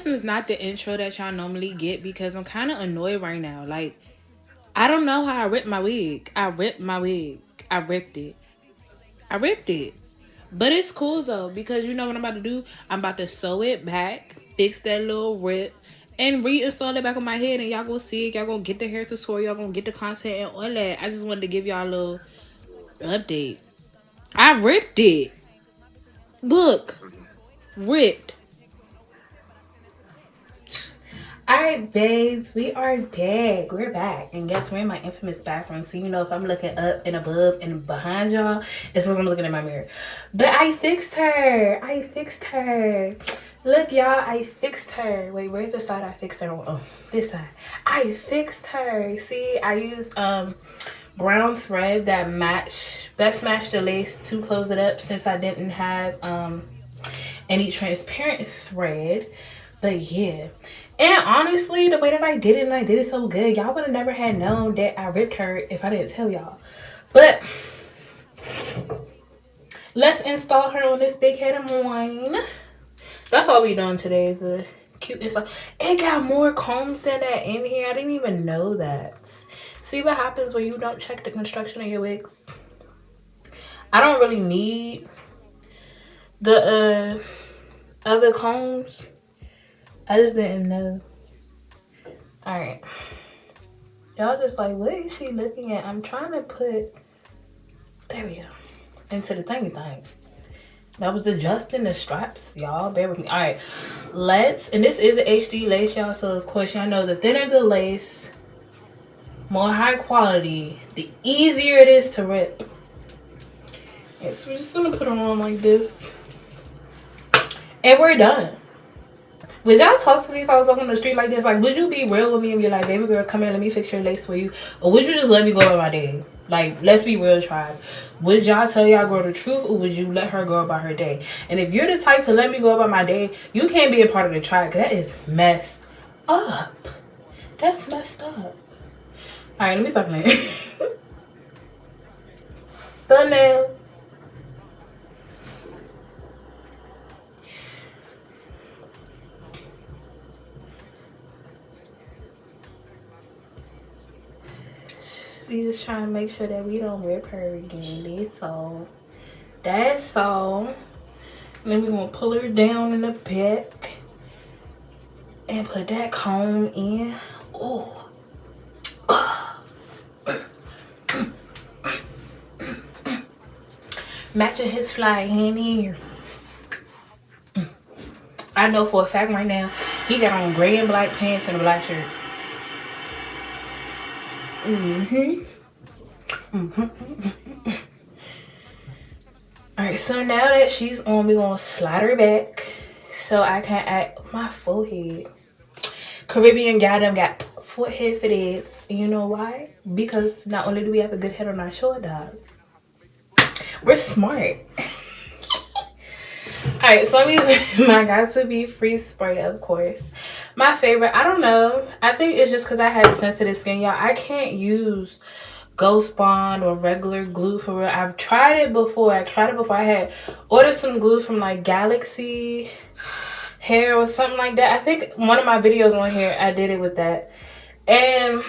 this is not the intro that y'all normally get because I'm kind of annoyed right now. Like, I don't know how I ripped my wig. I ripped my wig. I ripped it. I ripped it. But it's cool though because you know what I'm about to do? I'm about to sew it back, fix that little rip, and reinstall it back on my head, and y'all gonna see it. Y'all gonna get the hair tutorial. Y'all gonna get the content and all that. I just wanted to give y'all a little update. I ripped it. Look. Ripped. Alright, babes, we are back. We're back. And guess we're in my infamous bathroom. So you know if I'm looking up and above and behind y'all, it's because I'm looking in my mirror. But I fixed her. I fixed her. Look, y'all, I fixed her. Wait, where's the side I fixed her on? Oh, this side. I fixed her. See, I used brown thread that best matched the lace to close it up since I didn't have any transparent thread. But yeah, and honestly, the way that I did it, and I did it so good, y'all would have never had known that I ripped her if I didn't tell y'all. But let's install her on this big head of mine. That's all we doing today is a cute install. It got more combs than that in here. I didn't even know that. See what happens when you don't check the construction of your wigs. I don't really need the other combs. I just didn't know. Alright. Y'all just like, what is she looking at? I'm trying to put, there we go, into the thingy thing. That was adjusting the straps, y'all. Bear with me. Alright. And this is an HD lace, y'all. So, of course, y'all know the thinner the lace, more high quality, the easier it is to rip. Yeah, so we're just going to put it on like this. And we're done. Would y'all talk to me if I was walking on the street like this? Like, would you be real with me and be like, baby girl, come here, let me fix your lace for you? Or would you just let me go about my day? Like, let's be real, tribe. Would y'all tell y'all girl the truth, or would you let her go about her day? And if you're the type to let me go about my day, you can't be a part of the tribe, because that is messed up. That's messed up. All right, let me stop playing. Thumbnail. We just trying to make sure that we don't rip her again. That's all. Then we're gonna pull her down in the back and put that comb in. Oh. Matching his fly in here. I know for a fact right now he got on gray and black pants and a black shirt. Alright, so now that she's on, we're gonna slide her back so I can add my forehead. Caribbean gal them got forehead for this. And you know why? Because not only do we have a good head on our shoulders, we're smart. Alright, so I'm using my Got To Be Free spray, of course. My favorite, I don't know. I think it's just because I have sensitive skin, y'all. I can't use Ghost Bond or regular glue for real. I've tried it before. I had ordered some glue from like Galaxy Hair or something like that. I think one of my videos on here, I did it with that. And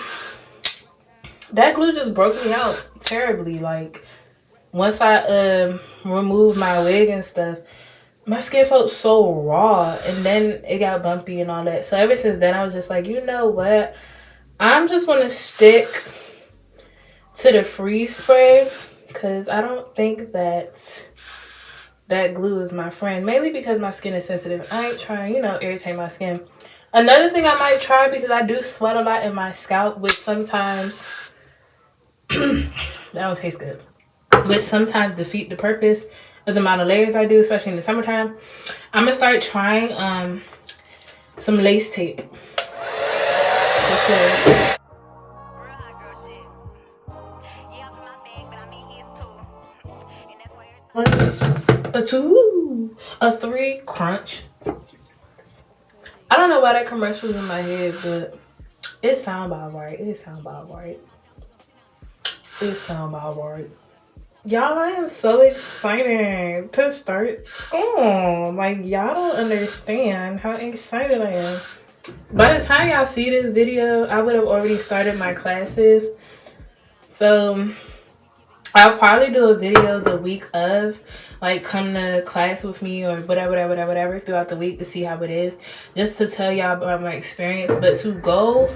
that glue just broke me out terribly. Like, once I removed my wig and stuff, my skin felt so raw, and then it got bumpy and all that. So ever since then, I was just like, you know what? I'm just going to stick to the freeze spray because I don't think that glue is my friend. Maybe because my skin is sensitive. I ain't trying, irritate my skin. Another thing I might try, because I do sweat a lot in my scalp, which sometimes that don't taste good, which sometimes defeat the purpose of the amount of layers I do, especially in the summertime. I'm gonna start trying some lace tape. A 3 crunch. I don't know why that commercial was in my head, but it sound about right. Y'all, I am so excited to start school. Like, y'all don't understand how excited I am. By the time y'all see this video, I would have already started my classes. So I'll probably do a video the week of, like, come to class with me or whatever throughout the week to see how it is, just to tell y'all about my experience. But to go,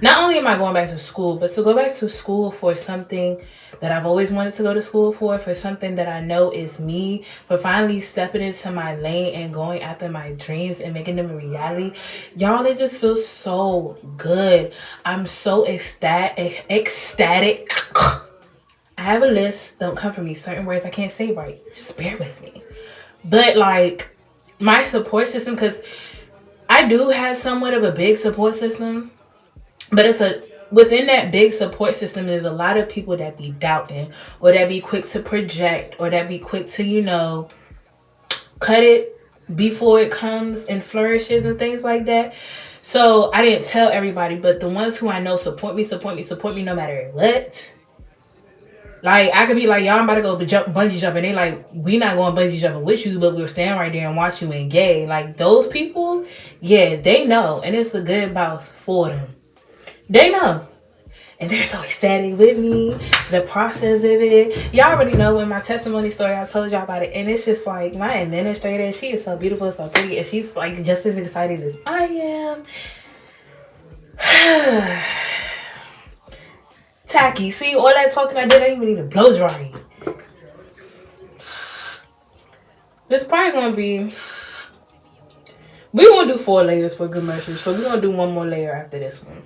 not only am I going back to school, but to go back to school for something that I've always wanted to go to school for something that I know is me, for finally stepping into my lane and going after my dreams and making them a reality. Y'all, it just feels so good. I'm so ecstatic. I have a list. Don't come for me. Certain words I can't say right. Just bear with me. But, like, my support system, because I do have somewhat of a big support system, but within that big support system, there's a lot of people that be doubting, or that be quick to project, or that be quick to, cut it before it comes and flourishes and things like that. So I didn't tell everybody, but the ones who I know support me no matter what. Like, I could be like, y'all, I'm about to go bungee jumping. They like, we not going bungee jumping with you, but we'll stand right there and watch you engage. Like, those people, yeah, they know. And it's a good bout for them. They know. And they're so ecstatic with me. The process of it. Y'all already know in my testimony story, I told y'all about it. And it's just like, my administrator, she is so beautiful, so pretty. And she's like just as excited as I am. Tacky. See, all that talking I did, I didn't even need to blow dry it. This probably gonna be, we're gonna do 4 layers for good measure, so we're gonna do 1 more layer after this one.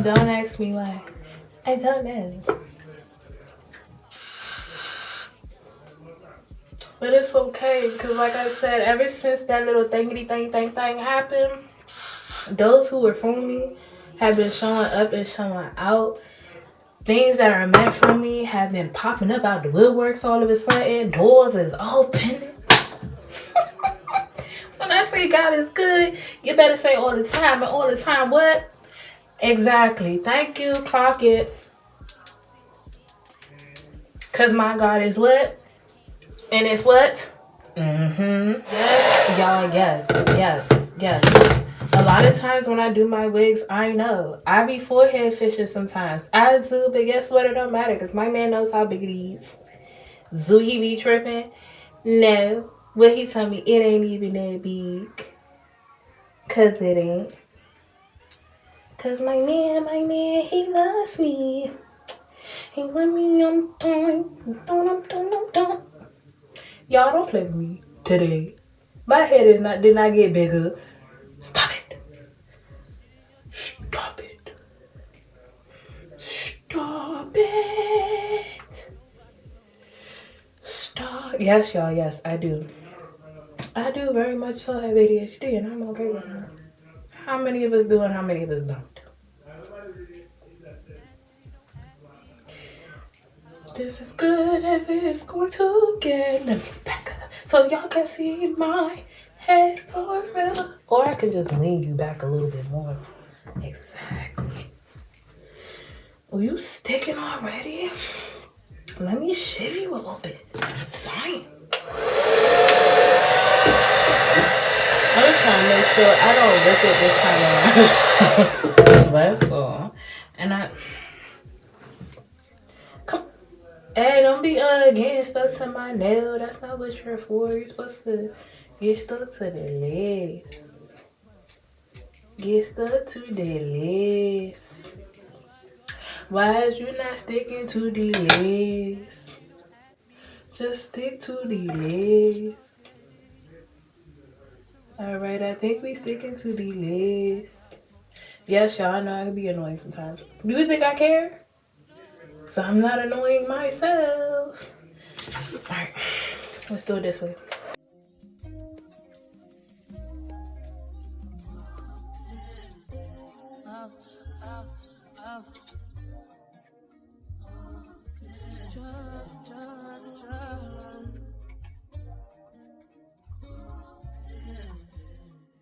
Don't ask me why. I don't know. But it's okay, because like I said, ever since that little thingity thing happened, those who were for me have been showing up and showing out. Things that are meant for me have been popping up out the woodworks all of a sudden. Doors is opening. When I say God is good, you better say all the time. And all the time what? Exactly. Thank you. Clock it. Because my God is what? And it's what? Yes, y'all. Yes. A lot of times when I do my wigs, I know. I be forehead fishing sometimes. I do, but guess what? It don't matter because my man knows how big it is. Do he be tripping? No. But he told me it ain't even that big. Because it ain't. Because my man, he loves me. He want me on time. Y'all don't play with me today. My head did not get bigger. Stop it. Stop it. Stop. Yes, y'all. Yes, I do. I do very much so have ADHD, and I'm okay with that. How many of us do and how many of us don't? This is good as it's going to get. Let me back up so y'all can see my head for real. Or I can just lean you back a little bit more. Exactly. Oh, you sticking already? Let me shiv you a little bit. Sorry. I'm just trying to make sure I don't rip it this time around. That's all. And come. Hey, don't be getting stuck to my nail. That's not what you're for. You're supposed to get stuck to the legs. Get stuck to the legs. Why is you not sticking to the legs? Just stick to the legs. Alright, I think we sticking to the legs. Yes, y'all, I know I can be annoying sometimes. Do you think I care? Because I'm not annoying myself. Alright, let's do it this way.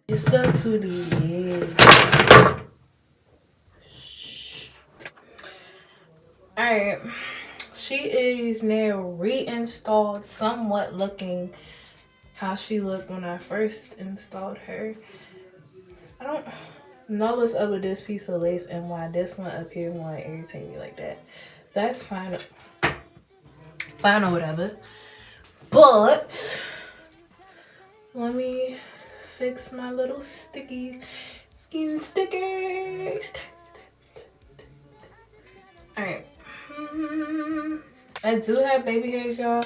It's stuck to the legs. Alright. She is now reinstalled, somewhat looking how she looked when I first installed her. I don't know what's up with this piece of lace and why this one up here won't irritate me like that. That's fine. Fine or whatever. But let me fix my little stickies. Stickers. Alright. I do have baby hairs, y'all.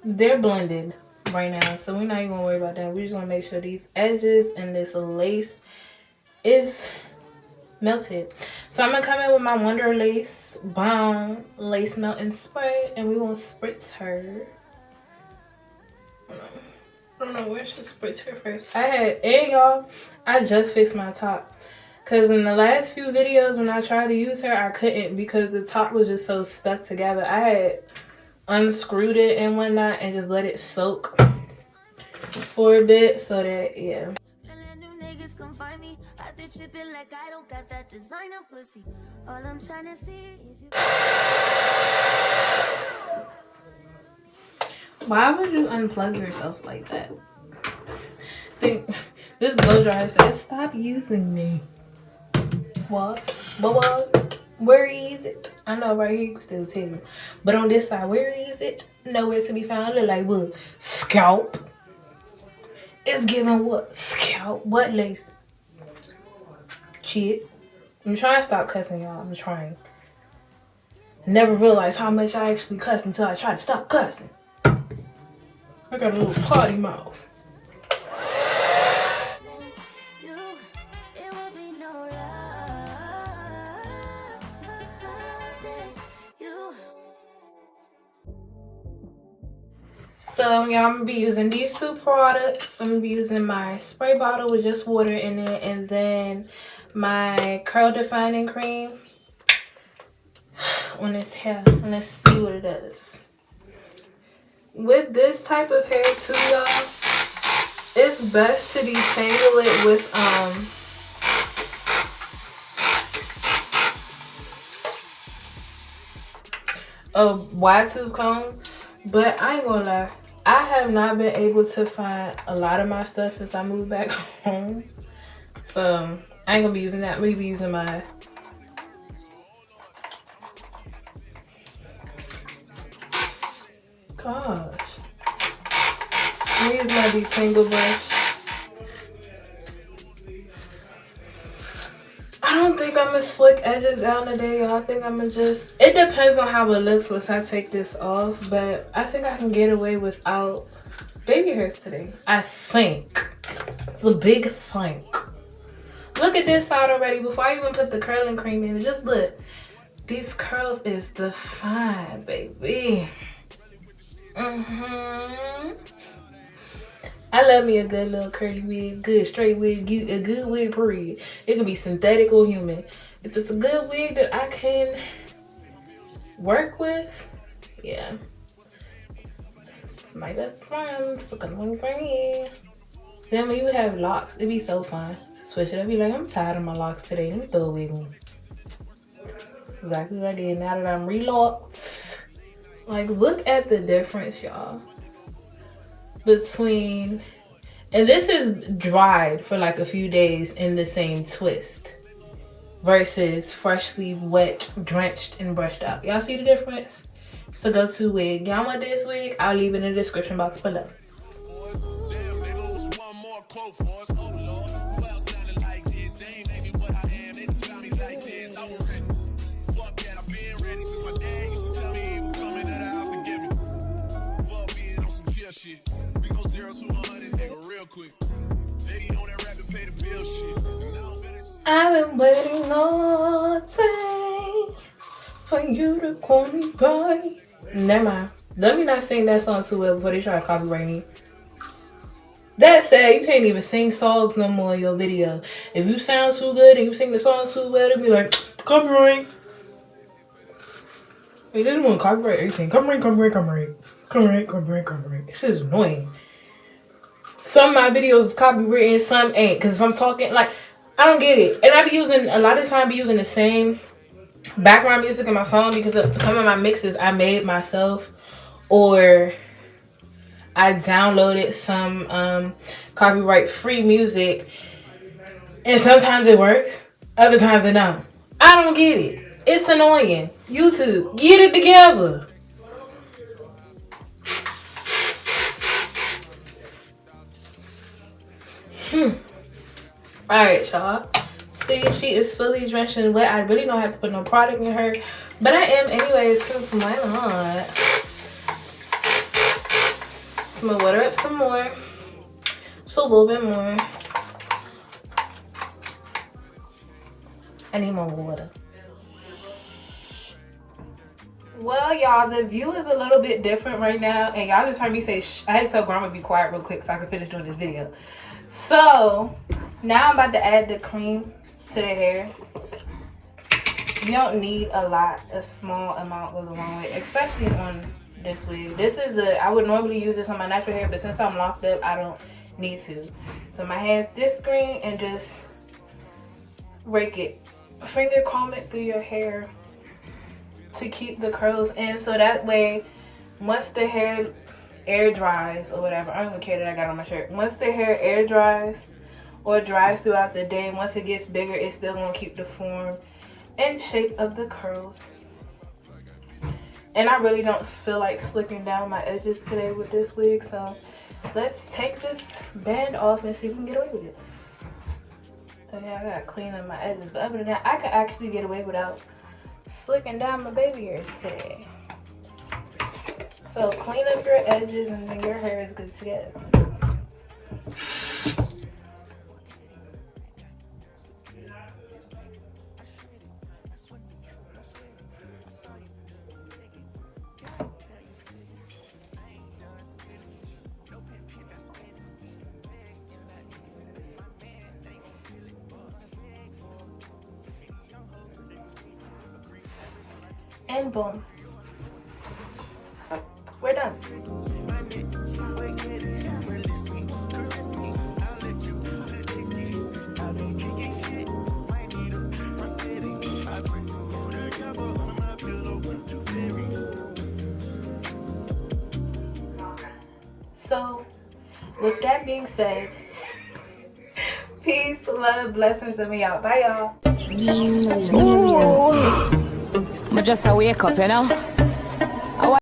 They're blended right now, so we're not even gonna worry about that. We're just gonna make sure these edges and this lace is melted. So I'm gonna come in with my Wonder Lace Balm Lace Melting Spray, and we're gonna spritz her. I don't know where should spritz her first. I just fixed my top. Because in the last few videos when I tried to use her, I couldn't because the top was just so stuck together. I had unscrewed it and whatnot and just let it soak for a bit so that, yeah. Why would you unplug yourself like that? This blow dryer says, stop using me. What? Where is it? I know right here you can still tell you. But on this side, where is it? Nowhere to be found. Look like what? Scalp. It's giving what? Scalp. What lace? Shit. I'm trying to stop cussing, y'all. I'm trying. Never realized how much I actually cuss until I tried to stop cussing. I got a little potty mouth. So y'all, I'm gonna be using these two products. I'm gonna be using my spray bottle with just water in it, and then my curl defining cream on this hair. And let's see what it does. With this type of hair too, y'all, it's best to detangle it with a wide tooth comb. But I ain't gonna lie, I have not been able to find a lot of my stuff since I moved back home. So I ain't gonna be using that. I'm gonna be using my gosh. I'm gonna use my detangle brush. I don't think I'm gonna slick edges down today, y'all. I think I'm gonna just, it depends on how it looks once I take this off, but I think I can get away without baby hairs today. I think. It's a big think. Look at this side already before I even put the curling cream in. Just look. These curls is defined, baby. I love me a good little curly wig, good straight wig, a good wig period. It can be synthetic or human. If it's a good wig that I can work with, yeah. It's my best friend. So come on for me. Then when you have locks, it'd be so fun to switch it up. Be like, I'm tired of my locks today. Let me throw a wig on. That's exactly what I did. Now that I'm relocked. Like, look at the difference, y'all. Between, and this is dried for like a few days in the same twist versus freshly wet, drenched, and brushed out. Y'all see the difference? So go to wig. Y'all want this wig? I'll leave it in the description box below. I've been waiting all day for you to call me by. Never mind. Let me not sing that song too well before they try to copyright me. That said, you can't even sing songs no more in your video. If you sound too good and you sing the song too well, they'll be like, copyright. They didn't want to copyright everything. Copyright. This is annoying. Some of my videos is copywritten, some ain't. Because if I'm talking, like, I don't get it. And I be using, a lot of time I be using the same background music in my song because some of my mixes I made myself, or I downloaded some copyright free music, and sometimes it works, other times it don't. I don't get it. It's annoying. YouTube, get it together. Alright, y'all. See, she is fully drenched in wet. I really don't have to put no product in her, but I am anyway, since why not? I'm gonna water up some more. Just a little bit more. I need more water. Well, y'all, the view is a little bit different right now, and y'all just heard me say shh. I had to tell grandma to be quiet real quick so I can finish doing this video. So now I'm about to add the cream to the hair. You don't need a lot. A small amount goes a long way, especially on this wig. This is I would normally use this on my natural hair, but since I'm locked up, I don't need to. So my hair's this green, and just rake it. Finger comb it through your hair to keep the curls in, so that way once the hair air dries or whatever, I don't even care that I got on my shirt. Once the hair air dries or dries throughout the day, once it gets bigger, it's still gonna keep the form and shape of the curls. And I really don't feel like slicking down my edges today with this wig, so let's take this band off and see if we can get away with it. So yeah, I gotta clean up my edges, but other than that, I can actually get away without slicking down my baby hairs today. So clean up your edges and then your hair is good to go. And boom, we're done. So with that being said, peace, love, blessings, and me out. Bye, y'all. I just wake up, you know.